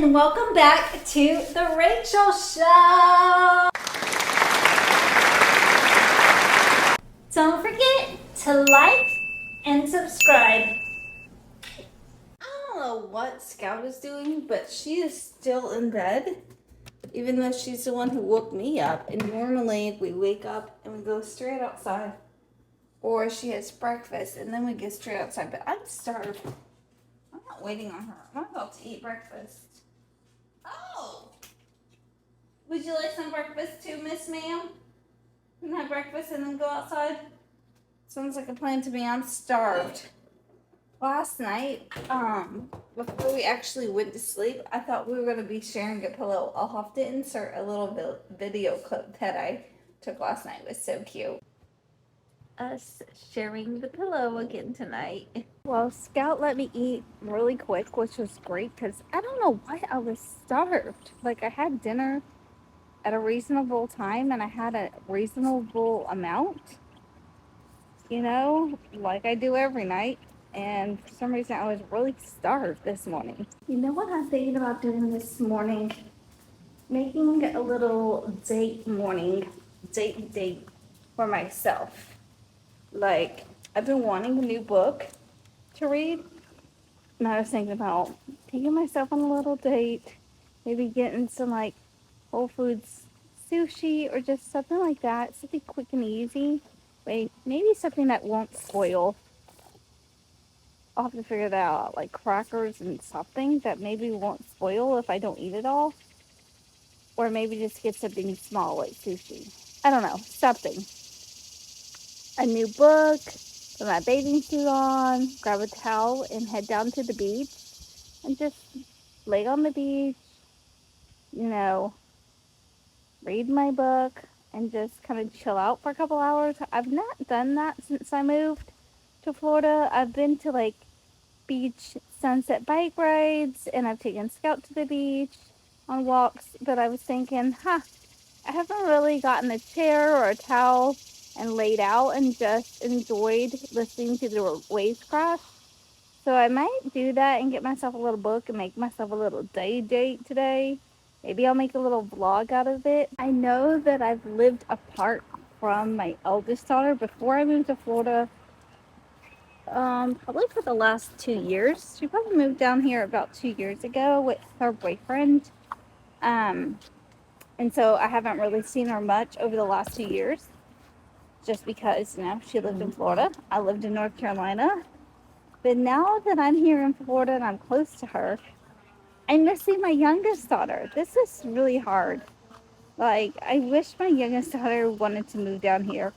And welcome back to the Rachel Show. Don't forget to like and subscribe. I don't know what Scout is doing, but she is still in bed, even though she's the one who woke me up. And normally we wake up and we go straight outside, or she has breakfast and then we get straight outside. But I'm starved. I'm not waiting on her. I'm about to eat breakfast. Oh! Would you like some breakfast too, Miss Ma'am? You can have breakfast and then go outside? Sounds like a plan to me. I'm starved. Last night, before we actually went to sleep, I thought we were going to be sharing a pillow. I'll have to insert a little video clip that I took last night. It was so cute. Us sharing the pillow again tonight. Well, Scout let me eat really quick, which was great because I don't know why I was starved. Like, I had dinner at a reasonable time and I had a reasonable amount, you know, like I do every night. And for some reason, I was really starved this morning. You know what I'm thinking about doing this morning? Making a little date for myself. Like, I've been wanting a new book to read, and I was thinking about taking myself on a little date, maybe getting some like Whole Foods sushi or just something like that, something quick and easy. Maybe something that won't spoil. I'll have to figure that out, like crackers and something that maybe won't spoil if I don't eat it all. Or maybe just get something small like sushi. I don't know, something. A new book, put my bathing suit on, grab a towel, and head down to the beach. And just lay on the beach, you know, read my book, and just kind of chill out for a couple hours. I've not done that since I moved to Florida. I've been to like beach sunset bike rides, and I've taken Scout to the beach on walks, but I was thinking, I haven't really gotten a chair or a towel and laid out and just enjoyed listening to the waves crash. So I might do that and get myself a little book and make myself a little day date today. Maybe I'll make a little vlog out of it. I know that I've lived apart from my eldest daughter before I moved to Florida. Probably for the last 2 years. She probably moved down here about 2 years ago with her boyfriend. And so I haven't really seen her much over the last 2 years. Just because, you know, she lived in Florida. I lived in North Carolina. But now that I'm here in Florida and I'm close to her, I'm missing my youngest daughter. This is really hard. Like, I wish my youngest daughter wanted to move down here.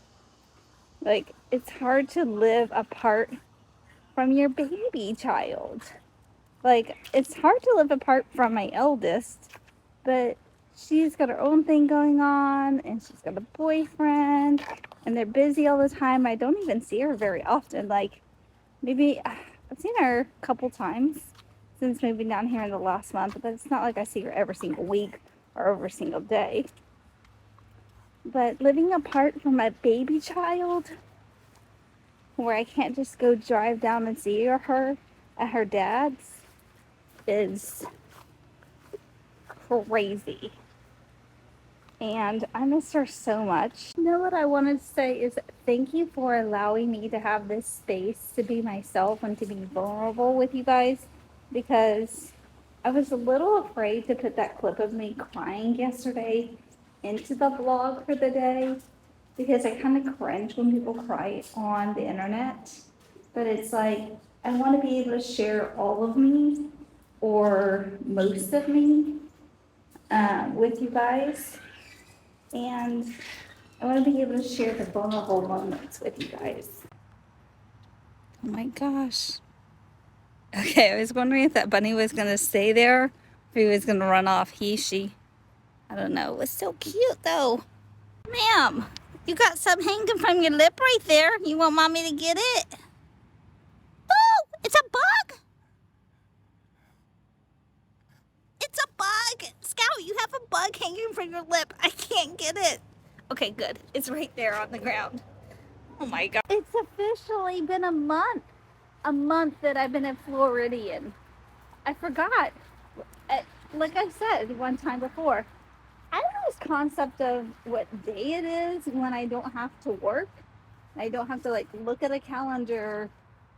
Like, it's hard to live apart from your baby child. Like, it's hard to live apart from my eldest, but she's got her own thing going on, and she's got a boyfriend, and they're busy all the time. I don't even see her very often. Like, maybe I've seen her a couple times since moving down here in the last month, but it's not like I see her every single week or every single day. But living apart from my baby child, where I can't just go drive down and see her at her dad's, is crazy. And I miss her so much. You know what I wanted to say is thank you for allowing me to have this space to be myself and to be vulnerable with you guys, because I was a little afraid to put that clip of me crying yesterday into the vlog for the day, because I kind of cringe when people cry on the internet. But it's like, I want to be able to share all of me, or most of me, with you guys. And I want to be able to share the vulnerable moments with you guys. Oh my gosh. Okay, I was wondering if that bunny was going to stay there, or if he was going to run off. She. I don't know. It was so cute though. Ma'am, you got something hanging from your lip right there. You want mommy to get it? Oh, it's a bug. It's a bug. Scout, you have a bug hanging from your lip. I can't get it. Okay, good. It's right there on the ground. Oh my God. It's officially been a month. A month that I've been at Floridian. I forgot. like I said one time before, I lose concept of what day it is when I don't have to work. I don't have to like look at a calendar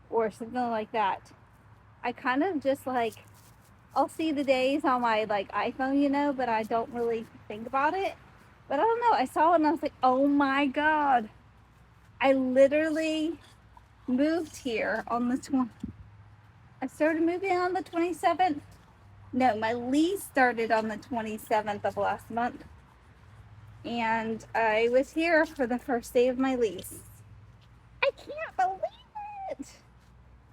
or something like that. I kind of just like, I'll see the days on my like iPhone, but I don't really think about it. But I don't know. I saw it and I was like, oh my God. I literally moved here on the I started moving on the 27th. No, my lease started on the 27th of last month. And I was here for the first day of my lease. I can't believe it.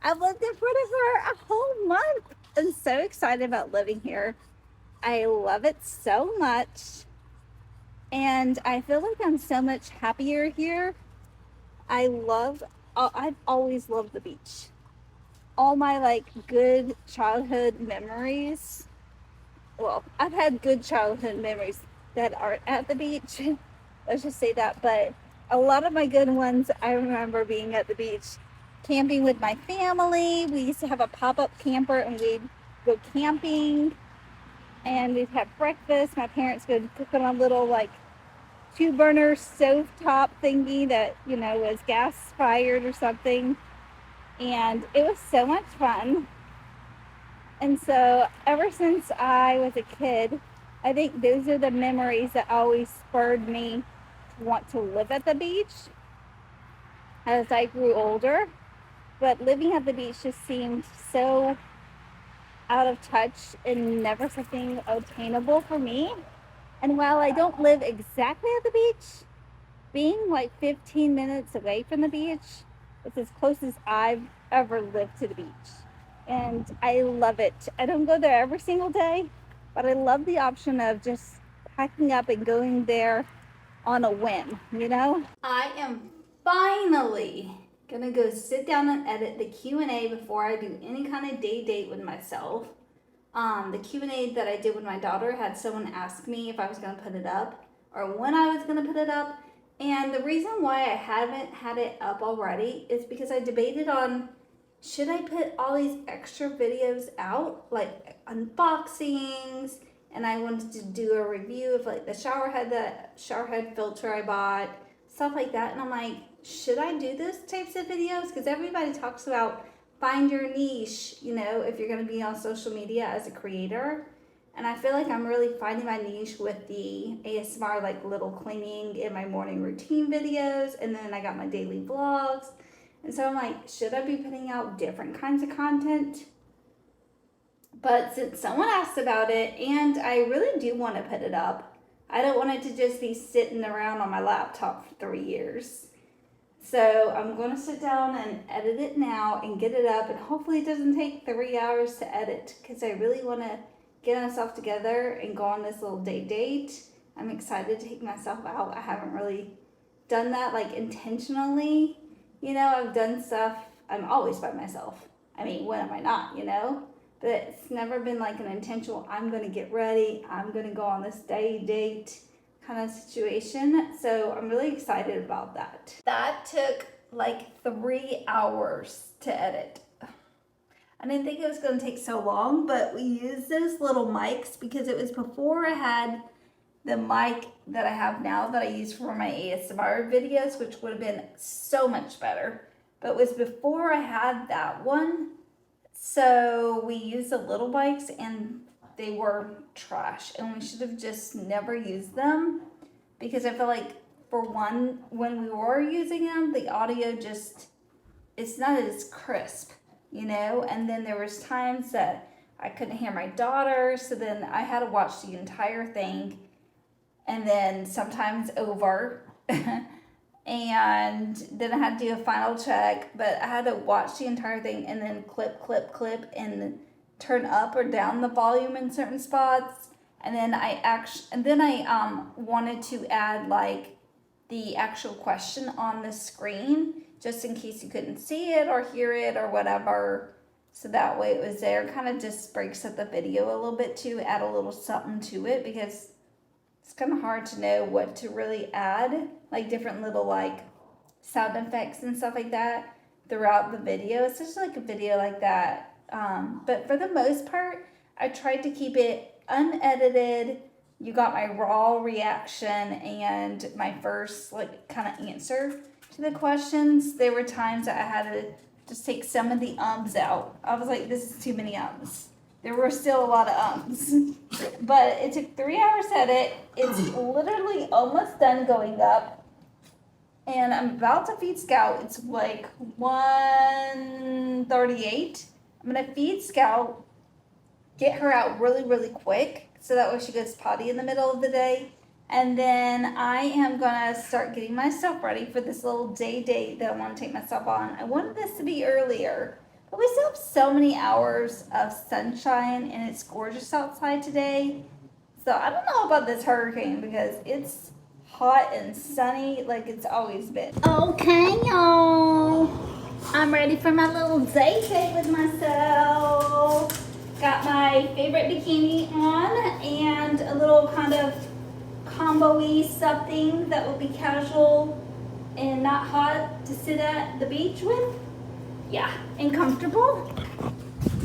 I've lived in Florida for a whole month. I'm so excited about living here. I love it so much. And I feel like I'm so much happier here. I've always loved the beach. All my like good childhood memories. Well, I've had good childhood memories that aren't at the beach. Let's just say that. But a lot of my good ones, I remember being at the beach, camping with my family. We used to have a pop-up camper and we'd go camping and we'd have breakfast. My parents would cook on a little like 2-burner stovetop thingy that, was gas fired or something. And it was so much fun. And so ever since I was a kid, I think those are the memories that always spurred me to want to live at the beach as I grew older. But living at the beach just seemed so out of touch and never something attainable for me. And while I don't live exactly at the beach, being like 15 minutes away from the beach is as close as I've ever lived to the beach. And I love it. I don't go there every single day, but I love the option of just packing up and going there on a whim, I am finally gonna go sit down and edit the Q&A before I do any kind of date with myself. The Q&A that I did with my daughter had someone ask me if I was gonna put it up or when I was gonna put it up. And the reason why I haven't had it up already is because I debated on, should I put all these extra videos out, like unboxings, and I wanted to do a review of like the shower head filter I bought, stuff like that. And I'm like, should I do those types of videos? Because everybody talks about find your niche, if you're going to be on social media as a creator. And I feel like I'm really finding my niche with the ASMR, like little cleaning in my morning routine videos. And then I got my daily vlogs. And so I'm like, should I be putting out different kinds of content? But since someone asked about it, and I really do want to put it up, I don't want it to just be sitting around on my laptop for 3 years. So I'm going to sit down and edit it now and get it up. And hopefully it doesn't take 3 hours to edit, because I really want to get myself together and go on this little date. I'm excited to take myself out. I haven't really done that like intentionally. I've done stuff. I'm always by myself. I mean, when am I not, But it's never been like an intentional, I'm going to get ready, I'm going to go on this date kind of situation. So I'm really excited about that. That took like 3 hours to edit. I didn't think it was going to take so long, but we used those little mics because it was before I had the mic that I have now that I use for my ASMR videos, which would have been so much better. But it was before I had that one. So we used the little mics and they were trash, and we should have just never used them, because I feel like, for one, when we were using them, the audio it's not as crisp, and then there was times that I couldn't hear my daughter, so then I had to watch the entire thing, and then sometimes over, and then I had to do a final check, but I had to watch the entire thing and then clip, and turn up or down the volume in certain spots. And then I wanted to add like the actual question on the screen, just in case you couldn't see it or hear it or whatever. So that way it was there. Kind of just breaks up the video a little bit to add a little something to it, because it's kind of hard to know what to really add, like different little like sound effects and stuff like that throughout the video, especially like a video like that. But for the most part, I tried to keep it unedited. You got my raw reaction and my first like kind of answer to the questions. There were times that I had to just take some of the ums out. I was like, this is too many ums. There were still a lot of ums. But it took 3 hours to edit. It's literally almost done going up. And I'm about to feed Scout. It's like 1:38. I'm gonna feed Scout, get her out really, really quick, so that way she goes potty in the middle of the day. And then I am gonna start getting myself ready for this little day date that I want to take myself on. I wanted this to be earlier, but we still have so many hours of sunshine and it's gorgeous outside today. So I don't know about this hurricane because it's hot and sunny like it's always been. Okay, y'all. I'm ready for my little date with myself. Got my favorite bikini on and a little kind of combo-y something that will be casual and not hot to sit at the beach with. Yeah, and comfortable.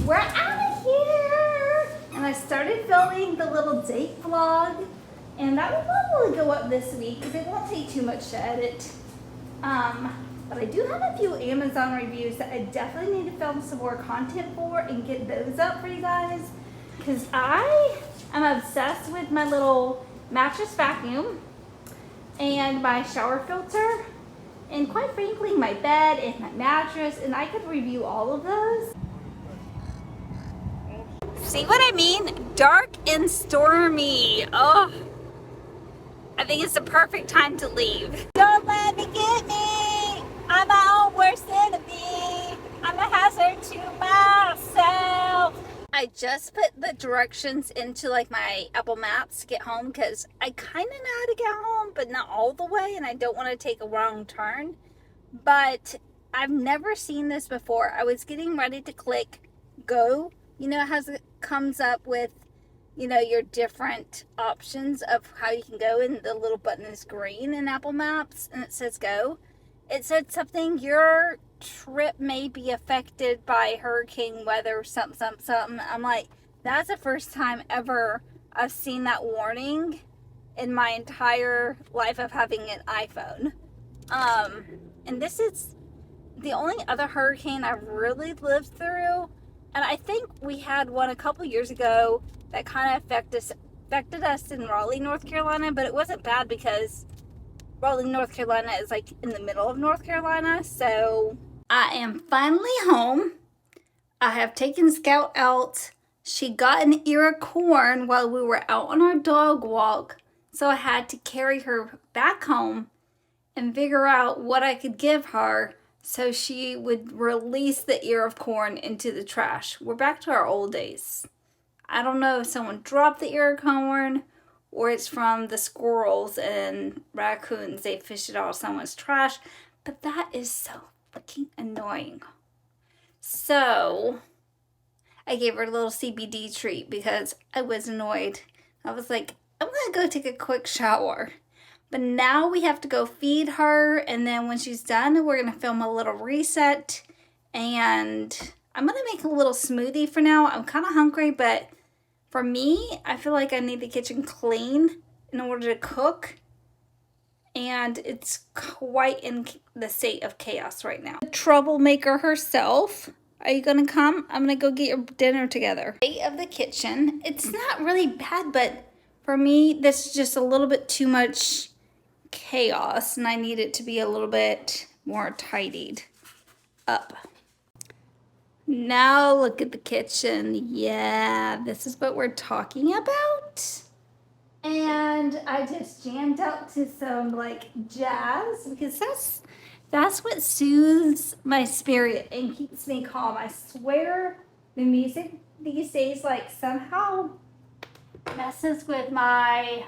We're out of here. And I started filming the little date vlog. And that will probably go up this week because it won't take too much to edit. But I do have a few Amazon reviews that I definitely need to film some more content for and get those up for you guys. Because I am obsessed with my little mattress vacuum and my shower filter. And quite frankly, my bed and my mattress. And I could review all of those. See what I mean? Dark and stormy. Oh. I think it's the perfect time to leave. Don't let me get me. I'm my own worst enemy. I'm a hazard to myself. I just put the directions into like my Apple Maps to get home because I kind of know how to get home, but not all the way, and I don't want to take a wrong turn. But I've never seen this before. I was getting ready to click go. You know how it comes up with, you know, your different options of how you can go, and the little button is green in Apple Maps and it says go. It said something, your trip may be affected by hurricane weather, something. I'm like, that's the first time ever I've seen that warning in my entire life of having an iPhone. And this is the only other hurricane I've really lived through. And I think we had one a couple years ago that kind of affected us in Raleigh, North Carolina, but it wasn't bad because Raleigh, North Carolina is like in the middle of North Carolina. So I am finally home. I have taken Scout out. She got an ear of corn while we were out on our dog walk. So I had to carry her back home and figure out what I could give her so she would release the ear of corn into the trash. We're back to our old days. I don't know if someone dropped the ear of corn or it's from the squirrels and raccoons. They fished it out of someone's trash. But that is so fucking annoying. So I gave her a little CBD treat because I was annoyed. I was like, I'm going to go take a quick shower. But now we have to go feed her. And then when she's done, we're going to film a little reset. And I'm going to make a little smoothie for now. I'm kind of hungry, but for me, I feel like I need the kitchen clean in order to cook. And it's quite in the state of chaos right now. The troublemaker herself. Are you going to come? I'm going to go get your dinner together. State of the kitchen. It's not really bad, but for me, this is just a little bit too much chaos. And I need it to be a little bit more tidied up. Now look at the kitchen. Yeah, this is what we're talking about. And I just jammed out to some like jazz because that's what soothes my spirit and keeps me calm. I swear the music these days like somehow messes with my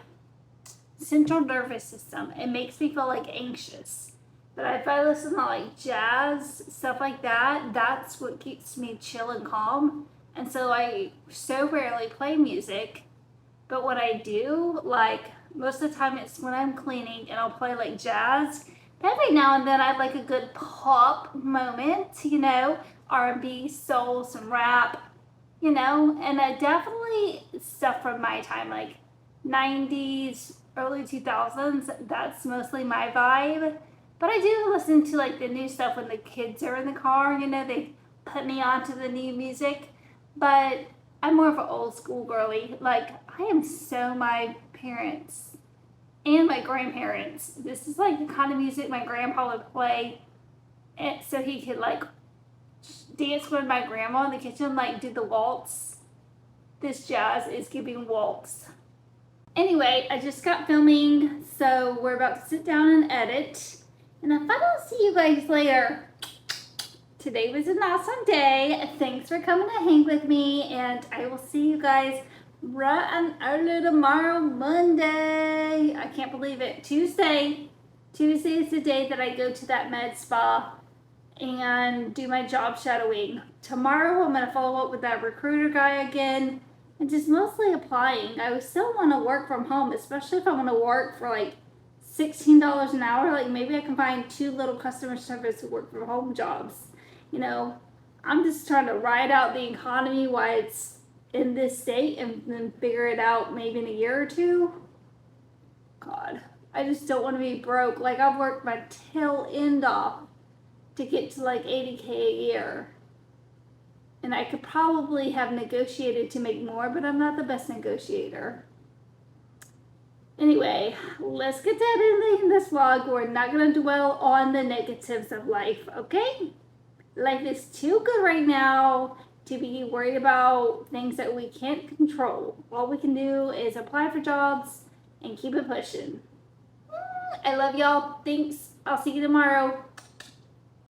central nervous system. It makes me feel like anxious. But if I listen to like jazz, stuff like that, that's what keeps me chill and calm. And so I so rarely play music. But what I do, like most of the time it's when I'm cleaning and I'll play like jazz. But every now and then I'd like a good pop moment, you know, R&B, soul, some rap, you know, and definitely stuff from my time, like 90s, early 2000s. That's mostly my vibe. But I do listen to like the new stuff when the kids are in the car, you know, they put me onto the new music. But I'm more of an old school girly. Like, I am so my parents and my grandparents. This is like the kind of music my grandpa would play, and so he could like dance with my grandma in the kitchen, like do the waltz. This jazz is giving waltz. Anyway, I just got filming, so we're about to sit down and edit. And if I don't see you guys later, today was an awesome day. Thanks for coming to hang with me, and I will see you guys bright and early tomorrow, Monday. I can't believe it. Tuesday is the day that I go to that med spa and do my job shadowing. Tomorrow I'm going to follow up with that recruiter guy again and just mostly applying. I still want to work from home, especially if I want to work for like $16 an hour. Like, maybe I can find 2 little customer service work from home jobs. You know, I'm just trying to ride out the economy while it's in this state and then figure it out maybe in a year or 2. God, I just don't want to be broke. Like, I've worked my tail end off to get to like 80K a year. And I could probably have negotiated to make more, but I'm not the best negotiator. Anyway, let's get to ending this vlog. We're not going to dwell on the negatives of life, okay? Life is too good right now to be worried about things that we can't control. All we can do is apply for jobs and keep it pushing. I love y'all. Thanks. I'll see you tomorrow.